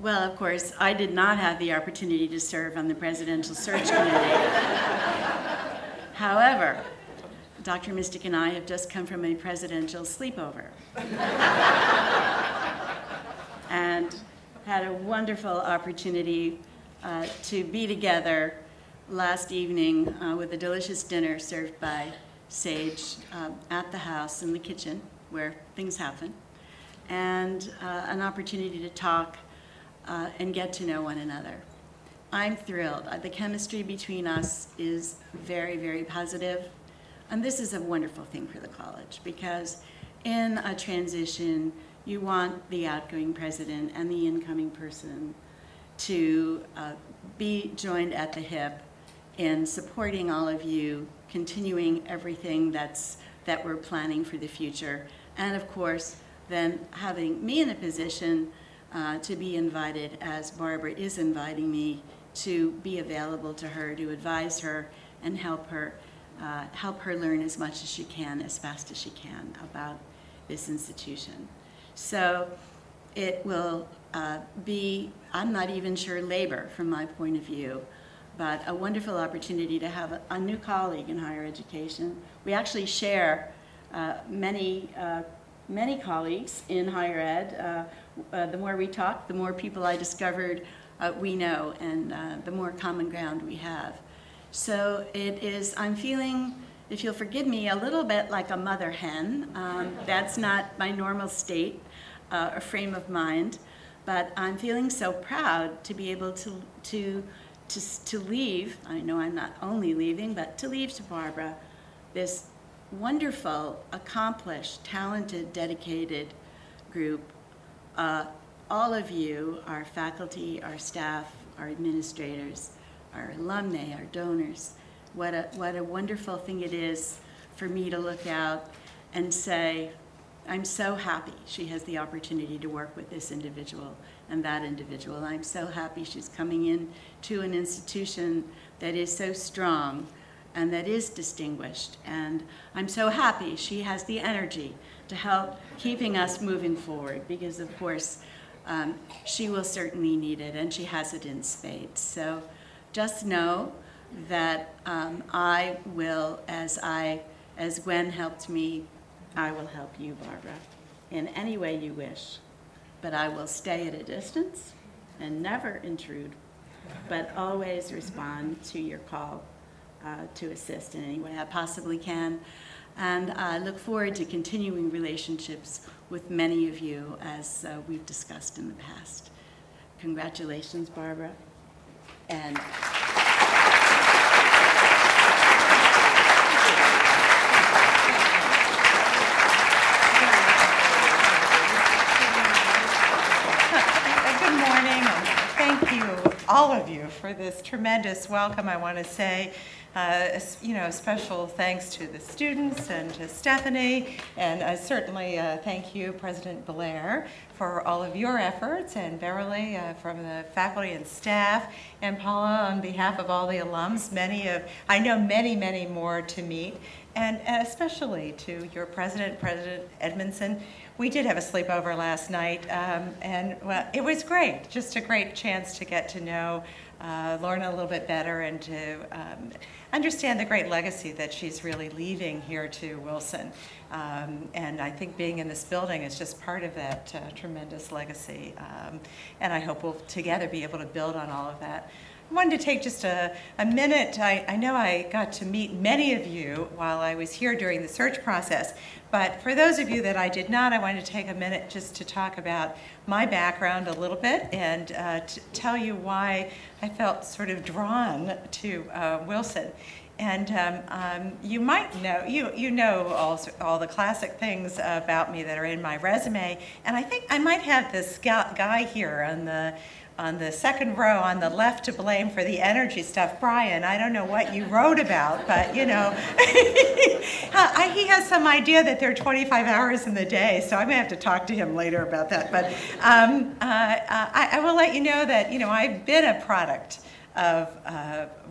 Well, of course, I did not have the opportunity to serve on the Presidential Search Committee. However, Dr. Mistick and I have just come from a presidential sleepover and had a wonderful opportunity to be together last evening with a delicious dinner served by Sage at the house in the kitchen where things happen, and an opportunity to talk and get to know one another. I'm thrilled. The chemistry between us is very, very positive. And this is a wonderful thing for the college, because in a transition, you want the outgoing president and the incoming person to be joined at the hip in supporting all of you, continuing everything that we're planning for the future. And of course, then having me in a position to be invited, as Barbara is inviting me, to be available to her, to advise her and help her learn as much as she can, as fast as she can about this institution. So it will be, I'm not even sure labor from my point of view, but a wonderful opportunity to have a new colleague in higher education. We actually share many colleagues in higher ed. The more we talk, the more people I discovered we know, and the more common ground we have. So it is, I'm feeling, if you'll forgive me, a little bit like a mother hen. That's not my normal state or frame of mind, but I'm feeling so proud to be able to leave. I know I'm not only leaving, but to leave to Barbara this wonderful, accomplished, talented, dedicated group. All of you, our faculty, our staff, our administrators, our alumni, our donors. What a wonderful thing it is for me to look out and say, I'm so happy she has the opportunity to work with this individual and that individual. I'm so happy she's coming in to an institution that is so strong and that is distinguished. And I'm so happy she has the energy to help keeping us moving forward, because of course she will certainly need it, and she has it in spades. So just know that I will, as Gwen helped me, I will help you, Barbara, in any way you wish. But I will stay at a distance and never intrude, but always respond to your call to assist in any way I possibly can. And I look forward to continuing relationships with many of you, as we've discussed in the past. Congratulations, Barbara. And good morning, and thank you, all of you, for this tremendous welcome. I want to say, special thanks to the students and to Stephanie, and certainly thank you, President Blair, for all of your efforts, and Beverly from the faculty and staff, and Paula on behalf of all the alums. I know many more to meet, and especially to your president, President Edmundson. We did have a sleepover last night, and well, it was great. Just a great chance to get to know Lorna a little bit better, and to understand the great legacy that she's really leaving here to Wilson. And I think being in this building is just part of that tremendous legacy. And I hope we'll together be able to build on all of that. I wanted to take just a minute. I know I got to meet many of you while I was here during the search process, but for those of you that I did not, I wanted to take a minute just to talk about my background a little bit, and to tell you why I felt sort of drawn to Wilson. And you might know, you know all the classic things about me that are in my resume, and I think I might have this guy here on the second row on the left to blame for the energy stuff. Brian, I don't know what you wrote about, but you know, he has some idea that there are 25 hours in the day, so I'm gonna have to talk to him later about that. But I will let you know that, you know, I've been a product of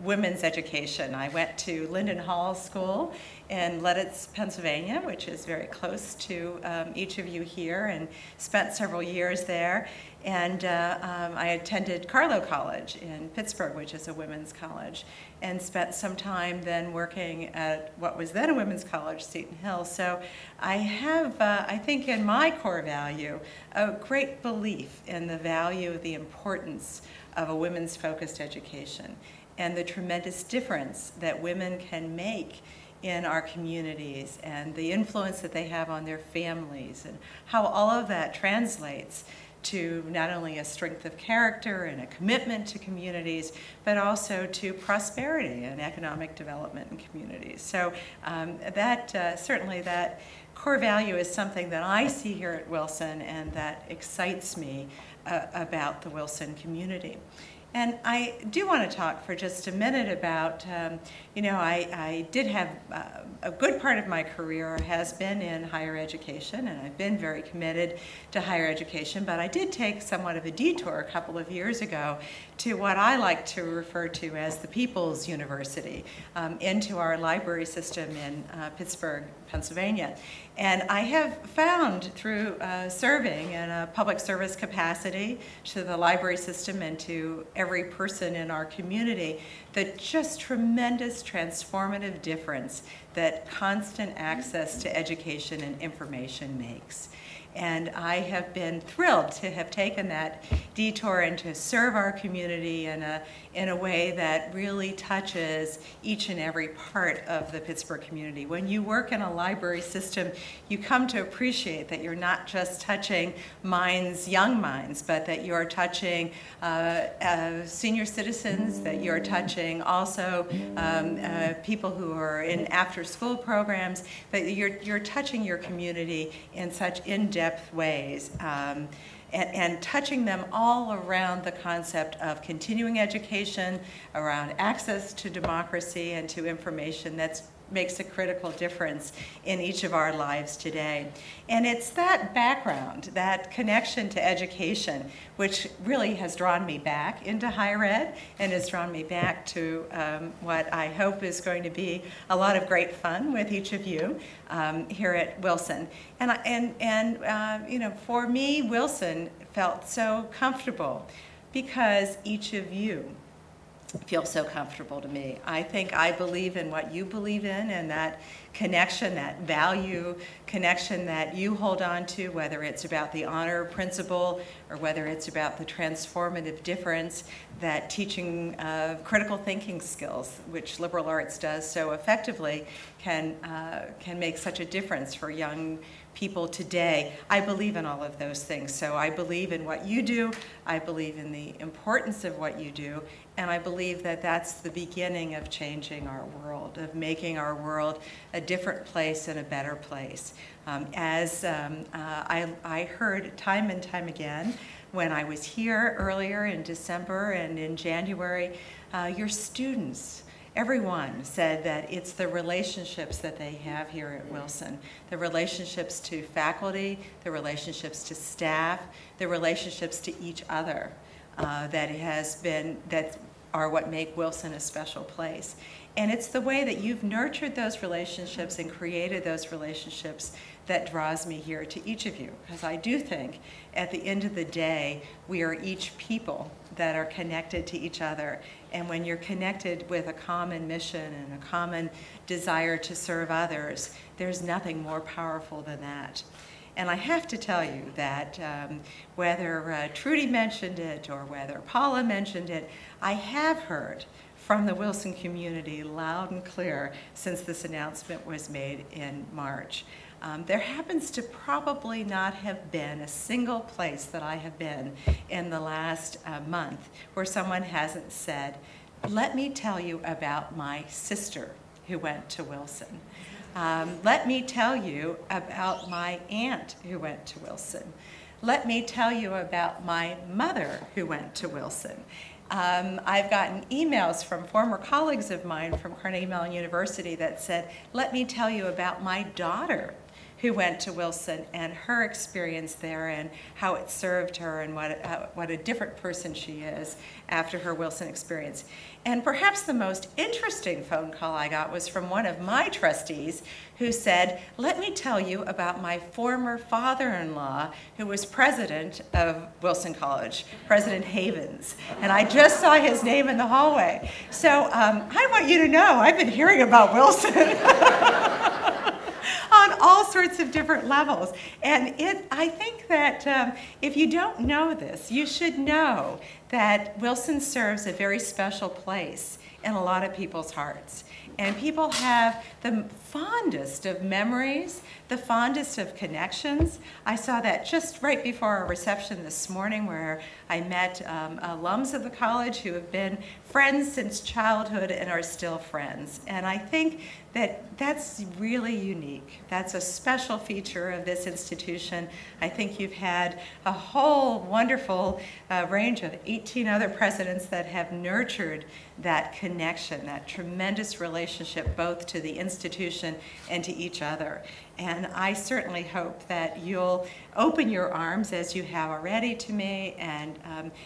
women's education. I went to Linden Hall School in Leaditz, Pennsylvania, which is very close to each of you here, and spent several years there. And I attended Carlow College in Pittsburgh, which is a women's college, and spent some time then working at what was then a women's college, Seton Hill. So I have, I think in my core value, a great belief in the value, the importance of a women's focused education and the tremendous difference that women can make in our communities and the influence that they have on their families and how all of that translates to not only a strength of character and a commitment to communities, but also to prosperity and economic development in communities. So certainly that core value is something that I see here at Wilson and that excites me about the Wilson community. And I do want to talk for just a minute about, I did have a good part of my career has been in higher education, and I've been very committed to higher education, but I did take somewhat of a detour a couple of years ago to what I like to refer to as the People's University, into our library system in Pittsburgh, Pennsylvania. And I have found through serving in a public service capacity to the library system and to every person in our community the just tremendous transformative difference that constant access to education and information makes. And I have been thrilled to have taken that detour and to serve our community in a way that really touches each and every part of the Pittsburgh community. When you work in a library system, you come to appreciate that you're not just touching minds, young minds, but that you're touching senior citizens, that you're touching also people who are in after-school programs, that you're touching your community in such in-depth ways, and touching them all around the concept of continuing education, around access to democracy and to information that makes a critical difference in each of our lives today. And it's that background, that connection to education, which really has drawn me back into higher ed and has drawn me back to what I hope is going to be a lot of great fun with each of you here at Wilson. And for me, Wilson felt so comfortable because each of you feel so comfortable to me. I think I believe in what you believe in, and that connection, that value connection that you hold on to, whether it's about the honor principle or whether it's about the transformative difference that teaching critical thinking skills, which liberal arts does so effectively, can make such a difference for young people today. I believe in all of those things. So I believe in what you do, I believe in the importance of what you do, and I believe that that's the beginning of changing our world, of making our world a different place and a better place. I heard time and time again when I was here earlier in December and in January, your students, everyone said that it's the relationships that they have here at Wilson, the relationships to faculty, the relationships to staff, the relationships to each other that are what make Wilson a special place. And it's the way that you've nurtured those relationships and created those relationships that draws me here to each of you. Because I do think at the end of the day, we are each people that are connected to each other. And when you're connected with a common mission and a common desire to serve others, there's nothing more powerful than that. And I have to tell you that whether Trudy mentioned it or whether Paula mentioned it, I have heard from the Wilson community loud and clear since this announcement was made in March. There happens to probably not have been a single place that I have been in the last month where someone hasn't said, let me tell you about my sister who went to Wilson. Let me tell you about my aunt who went to Wilson. Let me tell you about my mother who went to Wilson. I've gotten emails from former colleagues of mine from Carnegie Mellon University that said, let me tell you about my daughter who went to Wilson and her experience there and how it served her and what a different person she is after her Wilson experience. And perhaps the most interesting phone call I got was from one of my trustees who said, "Let me tell you about my former father-in-law who was president of Wilson College, President Havens." And I just saw his name in the hallway. So I want you to know I've been hearing about Wilson on all sorts of different levels. And I think that if you don't know this, you should know that Wilson serves a very special place in a lot of people's hearts. And people have the fondest of memories, the fondest of connections. I saw that just right before our reception this morning, where I met alums of the college who have been friends since childhood and are still friends. And I think that that's really unique. That's a special feature of this institution. I think you've had a whole wonderful range of 18 other presidents that have nurtured that connection, that tremendous relationship both to the institution and to each other. And I certainly hope that you'll open your arms, as you have already, to me and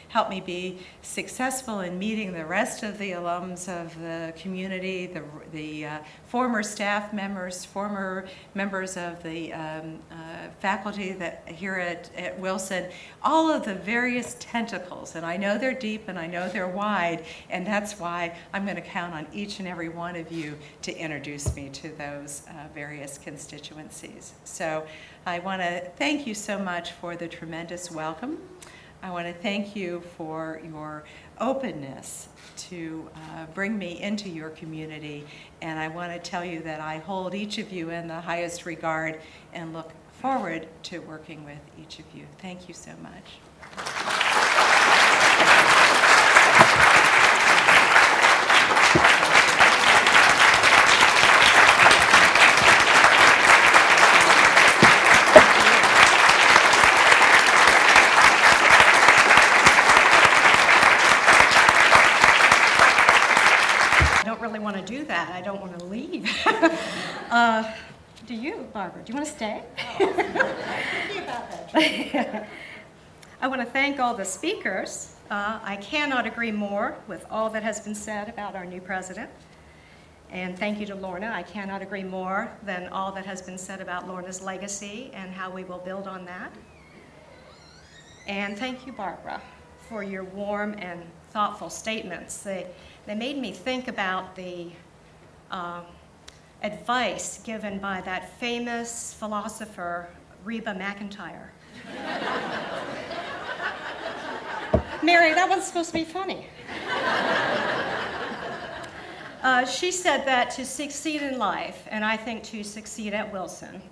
help me be successful in meeting the rest of the alums of the community, the former staff members, former members of the faculty that here at Wilson, all of the various tentacles. And I know they're deep and I know they're wide, and that's why I'm going to count on each and every one of you to introduce me to those various constituencies. So I want to thank you so much for the tremendous welcome. I want to thank you for your openness to bring me into your community, and I want to tell you that I hold each of you in the highest regard and look forward to working with each of you. Thank you so much. Want to do that. I don't want to leave. Do you, Barbara? Do you want to stay? I want to thank all the speakers. I cannot agree more with all that has been said about our new president. And thank you to Lorna. I cannot agree more than all that has been said about Lorna's legacy and how we will build on that. And thank you, Barbara, for your warm and thoughtful statements. They made me think about the advice given by that famous philosopher, Reba McEntire. Mary, that one's supposed to be funny. She said that to succeed in life, and I think to succeed at Wilson,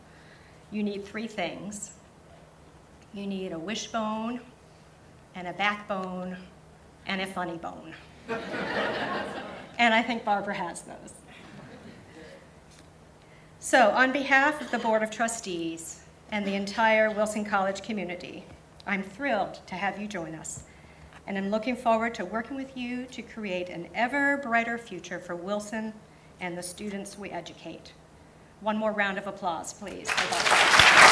you need three things. You need a wishbone, and a backbone, and a funny bone. And I think Barbara has those. So on behalf of the Board of Trustees and the entire Wilson College community, I'm thrilled to have you join us, and I'm looking forward to working with you to create an ever brighter future for Wilson and the students we educate. One more round of applause, please, for Barbara.